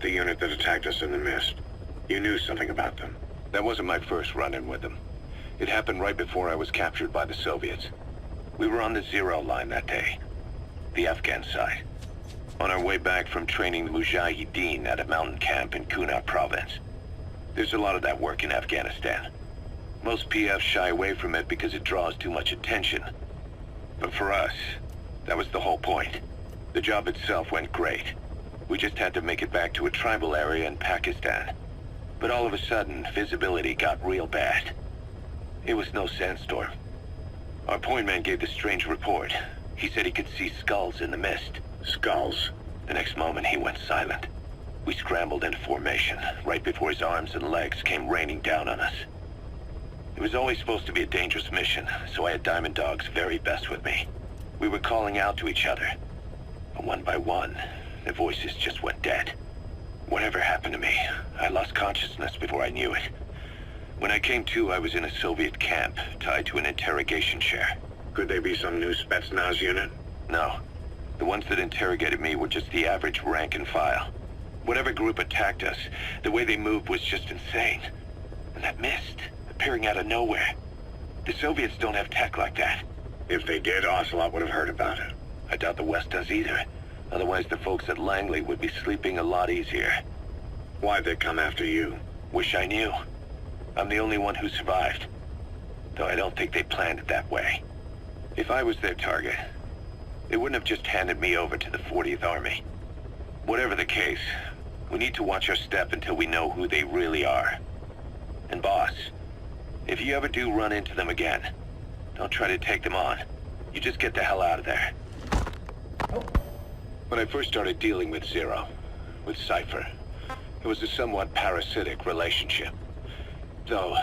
the unit that attacked us in the mist. You knew something about them. That wasn't my first run-in with them. It happened right before I was captured by the Soviets. We were on the Zero line that day, the Afghan side. On our way back from training the Mujahideen at a mountain camp in Kunar province. There's a lot of that work in Afghanistan. Most PFs shy away from it because it draws too much attention. But for us, that was the whole point. The job itself went great. We just had to make it back to a tribal area in Pakistan. But all of a sudden, visibility got real bad. It was no sandstorm. Our point man gave this strange report. He said he could see skulls in the mist. Skulls? The next moment, he went silent. We scrambled into formation, right before his arms and legs came raining down on us. It was always supposed to be a dangerous mission, so I had Diamond Dog's very best with me. We were calling out to each other. But one by one, the voices just went dead. Whatever happened to me, I lost consciousness before I knew it. When I came to, I was in a Soviet camp, tied to an interrogation chair. Could they be some new Spetsnaz unit? No. The ones that interrogated me were just the average rank and file. Whatever group attacked us, the way they moved was just insane. And that mist, appearing out of nowhere. The Soviets don't have tech like that. If they did, Ocelot would have heard about it. I doubt the West does either. Otherwise, the folks at Langley would be sleeping a lot easier. Why'd they come after you? Wish I knew. I'm the only one who survived. Though I don't think they planned it that way. If I was their target, they wouldn't have just handed me over to the 40th Army. Whatever the case, we need to watch our step until we know who they really are. And boss, if you ever do run into them again, don't try to take them on. You just get the hell out of there. When I first started dealing with Zero, with Cypher, it was a somewhat parasitic relationship. Though,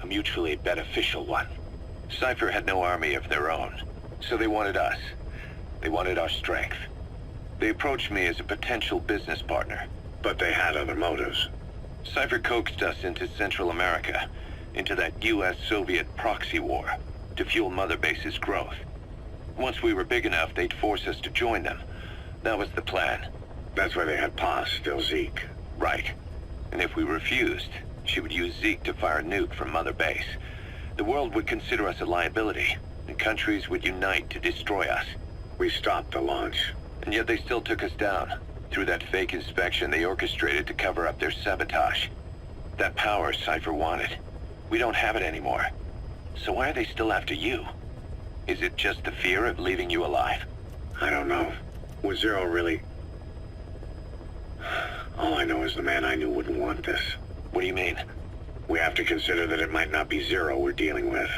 a mutually beneficial one. Cypher had no army of their own, so they wanted us. They wanted our strength. They approached me as a potential business partner. But they had other motives. Cypher coaxed us into Central America, into that US-Soviet proxy war, to fuel Mother Base's growth. Once we were big enough, they'd force us to join them. That was the plan. That's why they had Paz, still Zeke. Right. And if we refused, she would use Zeke to fire a nuke from Mother Base. The world would consider us a liability, and countries would unite to destroy us. We stopped the launch. And yet they still took us down. Through that fake inspection they orchestrated to cover up their sabotage. That power Cypher wanted. We don't have it anymore. So why are they still after you? Is it just the fear of leaving you alive? I don't know. Was Zero really... All I know is the man I knew wouldn't want this. What do you mean? We have to consider that it might not be Zero we're dealing with.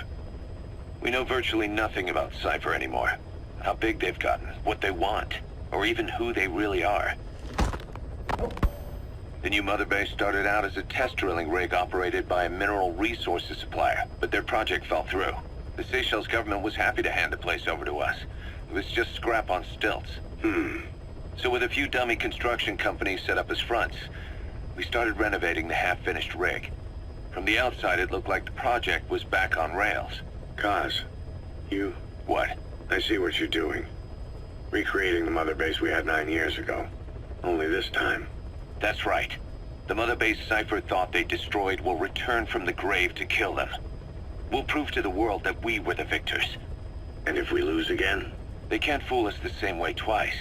We know virtually nothing about Cypher anymore. How big they've gotten, what they want, or even who they really are. The new Mother Base started out as a test drilling rig operated by a mineral resources supplier, but their project fell through. The Seychelles government was happy to hand the place over to us. It was just scrap on stilts. So with a few dummy construction companies set up as fronts, we started renovating the half-finished rig. From the outside, it looked like the project was back on rails. Kaz, you... What? I see what you're doing. Recreating the Mother Base we had 9 years ago. Only this time. That's right. The Mother Base Cypher thought they destroyed will return from the grave to kill them. We'll prove to the world that we were the victors. And if we lose again? They can't fool us the same way twice.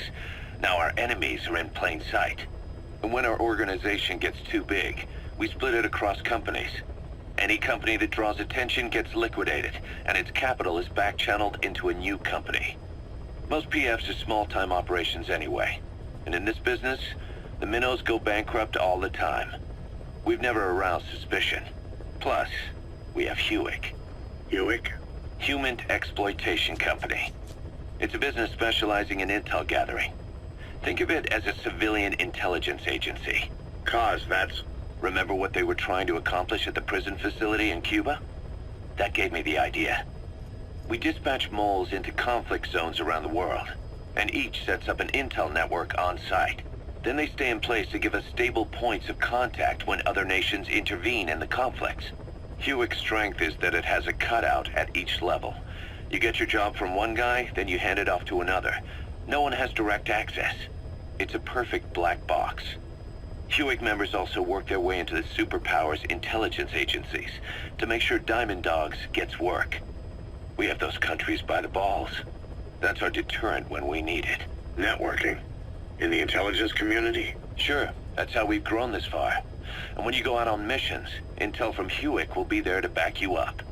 Now our enemies are in plain sight. And when our organization gets too big, we split it across companies. Any company that draws attention gets liquidated, and its capital is back-channeled into a new company. Most PFs are small-time operations anyway. And in this business, the minnows go bankrupt all the time. We've never aroused suspicion. Plus, we have Hewick. Hewick? Human Exploitation Company. It's a business specializing in intel gathering. Think of it as a civilian intelligence agency. Kaz, that's... Remember what they were trying to accomplish at the prison facility in Cuba? That gave me the idea. We dispatch moles into conflict zones around the world, and each sets up an intel network on site. Then they stay in place to give us stable points of contact when other nations intervene in the conflicts. Hewick's strength is that it has a cutout at each level. You get your job from one guy, then you hand it off to another. No one has direct access. It's a perfect black box. HUIC members also work their way into the superpowers intelligence agencies to make sure Diamond Dogs gets work. We have those countries by the balls. That's our deterrent when we need it. Networking? In the intelligence community? Sure, that's how we've grown this far. And when you go out on missions, intel from HUIC will be there to back you up.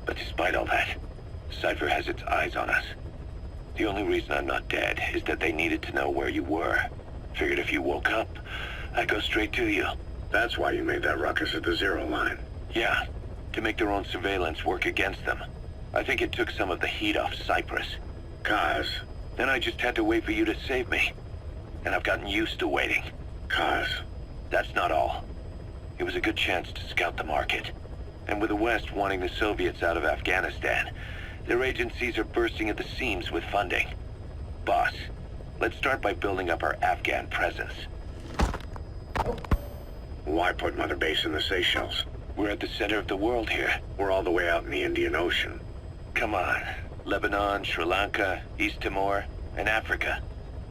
But despite all that, Cypher has its eyes on us. The only reason I'm not dead is that they needed to know where you were. Figured if you woke up, I'd go straight to you. That's why you made that ruckus at the Zero line. Yeah, to make their own surveillance work against them. I think it took some of the heat off Cyprus. Kaz. Then I just had to wait for you to save me. And I've gotten used to waiting. Kaz. That's not all. It was a good chance to scout the market. And with the West wanting the Soviets out of Afghanistan, their agencies are bursting at the seams with funding. Boss, let's start by building up our Afghan presence. Why put Mother Base in the Seychelles? We're at the center of the world here. We're all the way out in the Indian Ocean. Come on. Lebanon, Sri Lanka, East Timor, and Africa.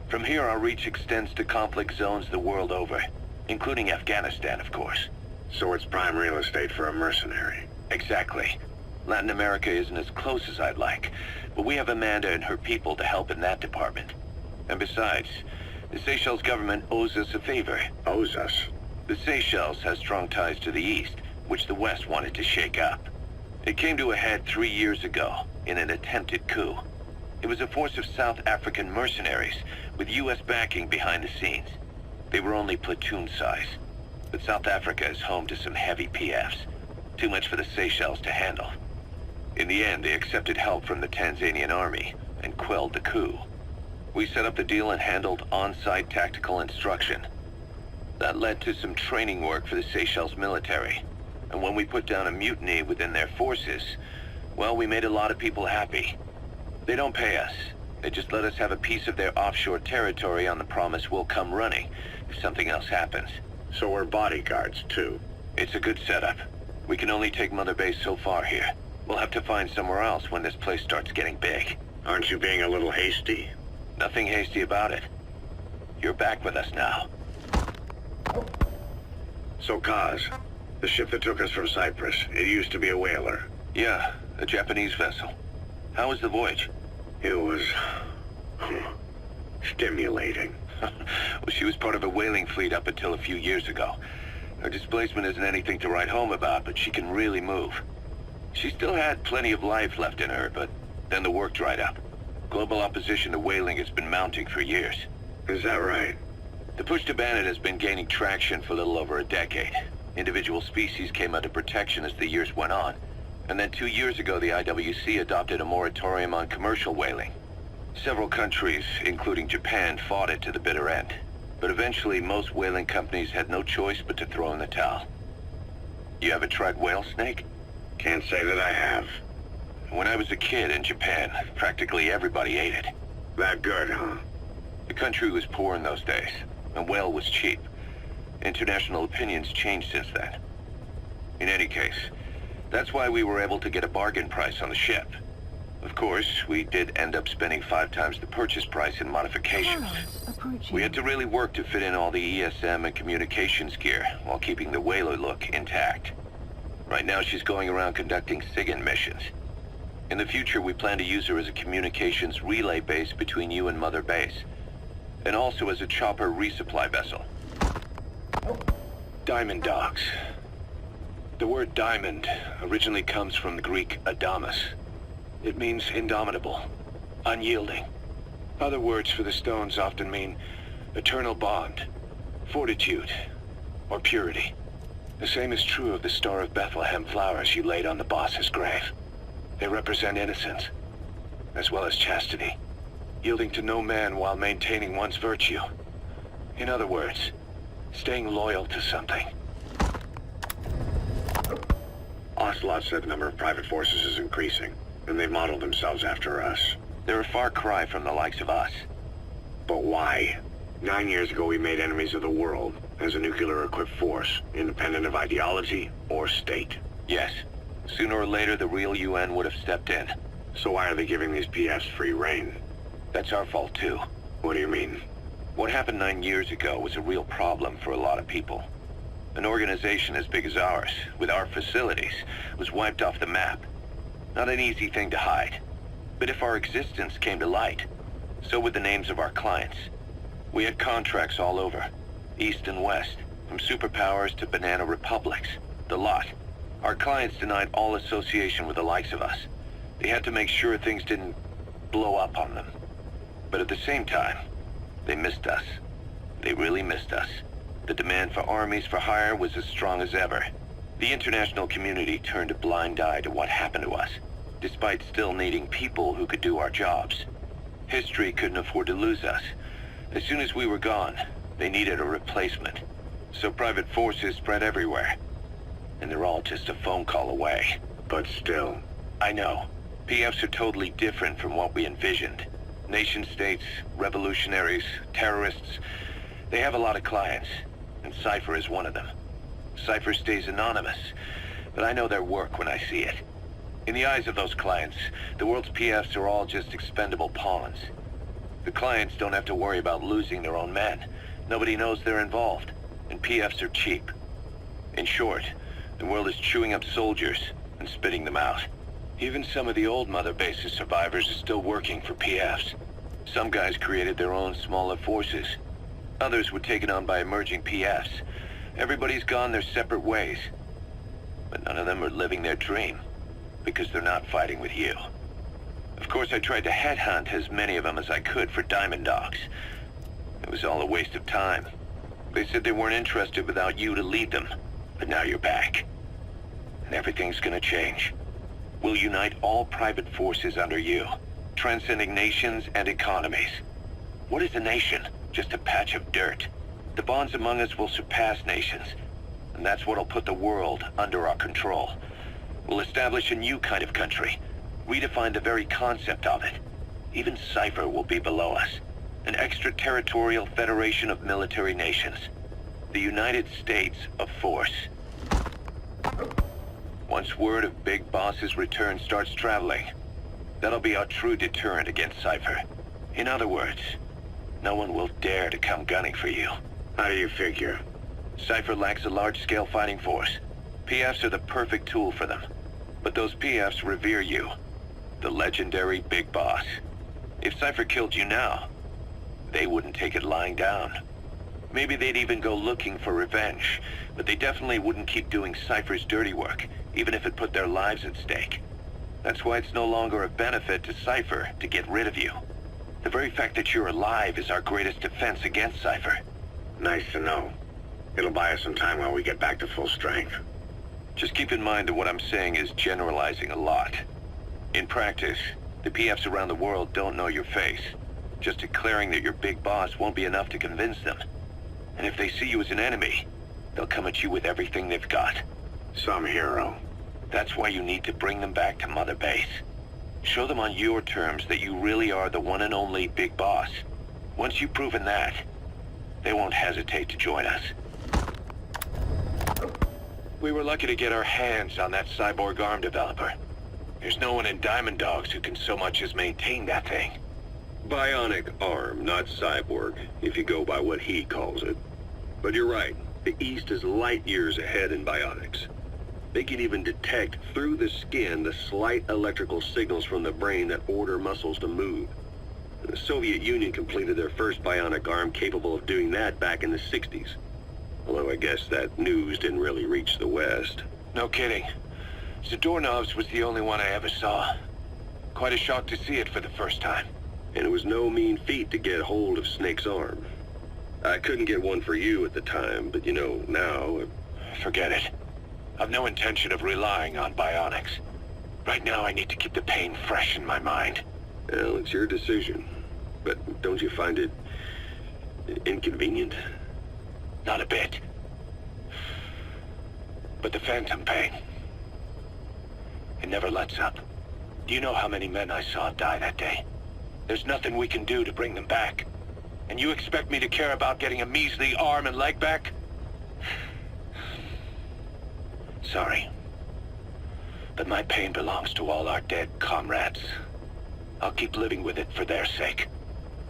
From here, our reach extends to conflict zones the world over, including Afghanistan, of course. So it's prime real estate for a mercenary. Exactly. Latin America isn't as close as I'd like, but we have Amanda and her people to help in that department. And besides, the Seychelles government owes us a favor. Owes us? The Seychelles has strong ties to the east, which the West wanted to shake up. It came to a head 3 years ago, in an attempted coup. It was a force of South African mercenaries, with U.S. backing behind the scenes. They were only platoon size, but South Africa is home to some heavy PFs. Too much for the Seychelles to handle. In the end, they accepted help from the Tanzanian army, and quelled the coup. We set up the deal and handled on-site tactical instruction. That led to some training work for the Seychelles military. And when we put down a mutiny within their forces, well, we made a lot of people happy. They don't pay us. They just let us have a piece of their offshore territory on the promise we'll come running if something else happens. So we're bodyguards, too. It's a good setup. We can only take Mother Base so far here. We'll have to find somewhere else when this place starts getting big. Aren't you being a little hasty? Nothing hasty about it. You're back with us now. So Kaz, the ship that took us from Cyprus, it used to be a whaler. Yeah, a Japanese vessel. How was the voyage? It was... stimulating. Well, she was part of a whaling fleet up until a few years ago. Her displacement isn't anything to write home about, but she can really move. She still had plenty of life left in her, but then the work dried up. Global opposition to whaling has been mounting for years. Is that right? The push to ban it has been gaining traction for a little over a decade. Individual species came under protection as the years went on. And then 2 years ago, the IWC adopted a moratorium on commercial whaling. Several countries, including Japan, fought it to the bitter end. But eventually, most whaling companies had no choice but to throw in the towel. You ever tried whale snake? Can't say that I have. When I was a kid in Japan, practically everybody ate it. That good, huh? The country was poor in those days, and whale was cheap. International opinions changed since then. In any case, that's why we were able to get a bargain price on the ship. Of course, we did end up spending 5 times the purchase price in modifications. We had to really work to fit in all the ESM and communications gear while keeping the whaler look intact. Right now she's going around conducting SIGINT missions. In the future, we plan to use her as a communications relay base between you and Mother Base, and also as a chopper resupply vessel. Diamond Dogs. The word diamond originally comes from the Greek adamas. It means indomitable, unyielding. Other words for the stones often mean eternal bond, fortitude, or purity. The same is true of the Star of Bethlehem flowers you laid on the boss's grave. They represent innocence, as well as chastity, yielding to no man while maintaining one's virtue. In other words, staying loyal to something. Ocelot said the number of private forces is increasing, and they've modeled themselves after us. They're a far cry from the likes of us. But why? 9 years ago we made enemies of the world as a nuclear-equipped force, independent of ideology or state. Yes. Sooner or later, the real UN would have stepped in. So why are they giving these PFs free rein? That's our fault, too. What do you mean? What happened 9 years ago was a real problem for a lot of people. An organization as big as ours, with our facilities, was wiped off the map. Not an easy thing to hide. But if our existence came to light, so would the names of our clients. We had contracts all over, east and west, from superpowers to banana republics, the lot. Our clients denied all association with the likes of us. They had to make sure things didn't blow up on them. But at the same time, they missed us. They really missed us. The demand for armies for hire was as strong as ever. The international community turned a blind eye to what happened to us, despite still needing people who could do our jobs. History couldn't afford to lose us. As soon as we were gone, they needed a replacement. So private forces spread everywhere. And they're all just a phone call away. But still. I know. PFs are totally different from what we envisioned. Nation-states, revolutionaries, terrorists, they have a lot of clients, and Cypher is one of them. Cypher stays anonymous, but I know their work when I see it. In the eyes of those clients, the world's PFs are all just expendable pawns. The clients don't have to worry about losing their own men. Nobody knows they're involved, and PFs are cheap. In short, the world is chewing up soldiers and spitting them out. Even some of the old Mother Base's survivors are still working for PFs. Some guys created their own smaller forces. Others were taken on by emerging PFs. Everybody's gone their separate ways. But none of them are living their dream, because they're not fighting with you. Of course, I tried to headhunt as many of them as I could for Diamond Dogs. It was all a waste of time. They said they weren't interested without you to lead them. But now you're back. And everything's gonna change. We'll unite all private forces under you, transcending nations and economies. What is a nation? Just a patch of dirt. The bonds among us will surpass nations, and that's what'll put the world under our control. We'll establish a new kind of country, redefine the very concept of it. Even Cypher will be below us, an extraterritorial federation of military nations. The United States of Force. Once word of Big Boss's return starts traveling, that'll be our true deterrent against Cypher. In other words, no one will dare to come gunning for you. How do you figure? Cypher lacks a large-scale fighting force. PFs are the perfect tool for them. But those PFs revere you, the legendary Big Boss. If Cypher killed you now, they wouldn't take it lying down. Maybe they'd even go looking for revenge, but they definitely wouldn't keep doing Cypher's dirty work, even if it put their lives at stake. That's why it's no longer a benefit to Cypher to get rid of you. The very fact that you're alive is our greatest defense against Cypher. Nice to know. It'll buy us some time while we get back to full strength. Just keep in mind that what I'm saying is generalizing a lot. In practice, the PFs around the world don't know your face. Just declaring that you're Big Boss won't be enough to convince them. And if they see you as an enemy, they'll come at you with everything they've got. Some hero. That's why you need to bring them back to Mother Base. Show them on your terms that you really are the one and only Big Boss. Once you've proven that, they won't hesitate to join us. We were lucky to get our hands on that cyborg arm developer. There's no one in Diamond Dogs who can so much as maintain that thing. Bionic arm, not cyborg, if you go by what he calls it. But you're right, the East is light years ahead in bionics. They can even detect through the skin the slight electrical signals from the brain that order muscles to move. The Soviet Union completed their first bionic arm capable of doing that back in the 60s. Although I guess that news didn't really reach the West. No kidding. Zadornov's was the only one I ever saw. Quite a shock to see it for the first time. And it was no mean feat to get hold of Snake's arm. I couldn't get one for you at the time, but you know, now... Forget it. I've no intention of relying on bionics. Right now I need to keep the pain fresh in my mind. Well, it's your decision. But don't you find it... inconvenient? Not a bit. But the phantom pain... it never lets up. Do you know how many men I saw die that day? There's nothing we can do to bring them back. And you expect me to care about getting a measly arm and leg back? Sorry. But my pain belongs to all our dead comrades. I'll keep living with it for their sake.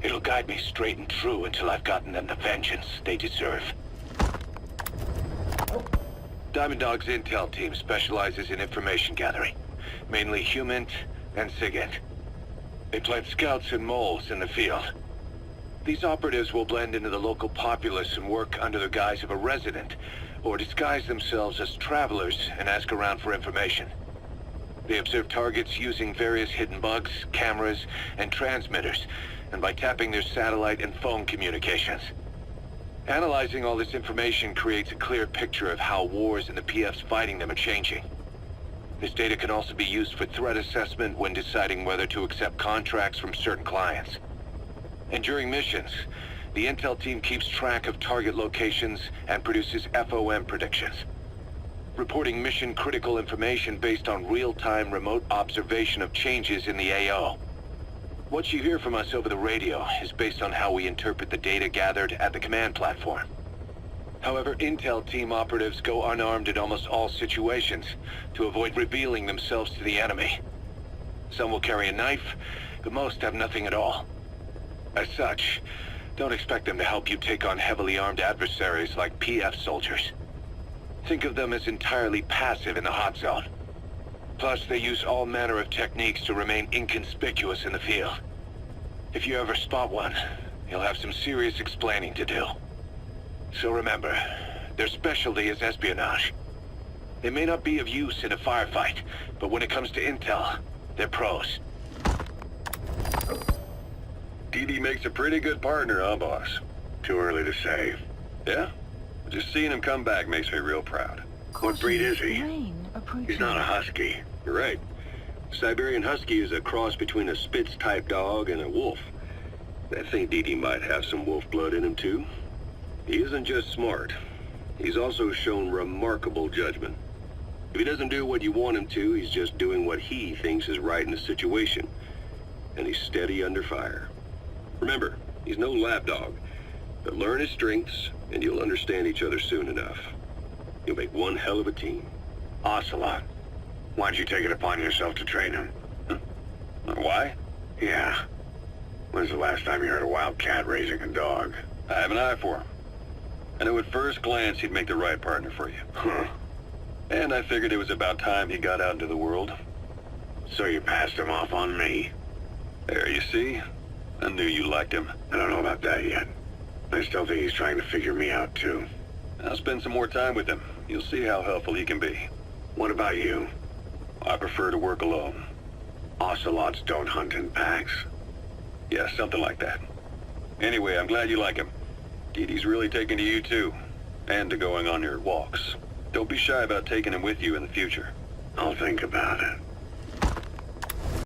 It'll guide me straight and true until I've gotten them the vengeance they deserve. Diamond Dog's intel team specializes in information gathering, mainly human and SIGINT. They plant scouts and moles in the field. These operatives will blend into the local populace and work under the guise of a resident, or disguise themselves as travelers and ask around for information. They observe targets using various hidden bugs, cameras, and transmitters, and by tapping their satellite and phone communications. Analyzing all this information creates a clear picture of how wars and the PFs fighting them are changing. This data can also be used for threat assessment when deciding whether to accept contracts from certain clients. And during missions, the intel team keeps track of target locations and produces FOM predictions, reporting mission-critical information based on real-time remote observation of changes in the AO. What you hear from us over the radio is based on how we interpret the data gathered at the command platform. However, intel team operatives go unarmed in almost all situations to avoid revealing themselves to the enemy. Some will carry a knife, but most have nothing at all. As such, don't expect them to help you take on heavily armed adversaries like PF soldiers. Think of them as entirely passive in the hot zone. Plus, they use all manner of techniques to remain inconspicuous in the field. If you ever spot one, you'll have some serious explaining to do. So remember, their specialty is espionage. They may not be of use in a firefight, but when it comes to intel, they're pros. DD makes a pretty good partner, huh, boss? Too early to say. Yeah? Just seeing him come back makes me real proud. What breed is he? He's not a husky. You're right. Siberian Husky is a cross between a Spitz-type dog and a wolf. I think DD might have some wolf blood in him, too. He isn't just smart. He's also shown remarkable judgment. If he doesn't do what you want him to, he's just doing what he thinks is right in the situation. And he's steady under fire. Remember, he's no lapdog. But learn his strengths, and you'll understand each other soon enough. You'll make one hell of a team. Ocelot. Why'd you take it upon yourself to train him? Why? Yeah. When's the last time you heard a wild cat raising a dog? I have an eye for him. I knew at first glance he'd make the right partner for you. Huh. And I figured it was about time he got out into the world. So you passed him off on me? There, you see? I knew you liked him. I don't know about that yet. I still think he's trying to figure me out, too. I'll spend some more time with him. You'll see how helpful he can be. What about you? I prefer to work alone. Ocelots don't hunt in packs. Yeah, something like that. Anyway, I'm glad you like him. DD's really taking to you, too. And to going on your walks. Don't be shy about taking him with you in the future. I'll think about it.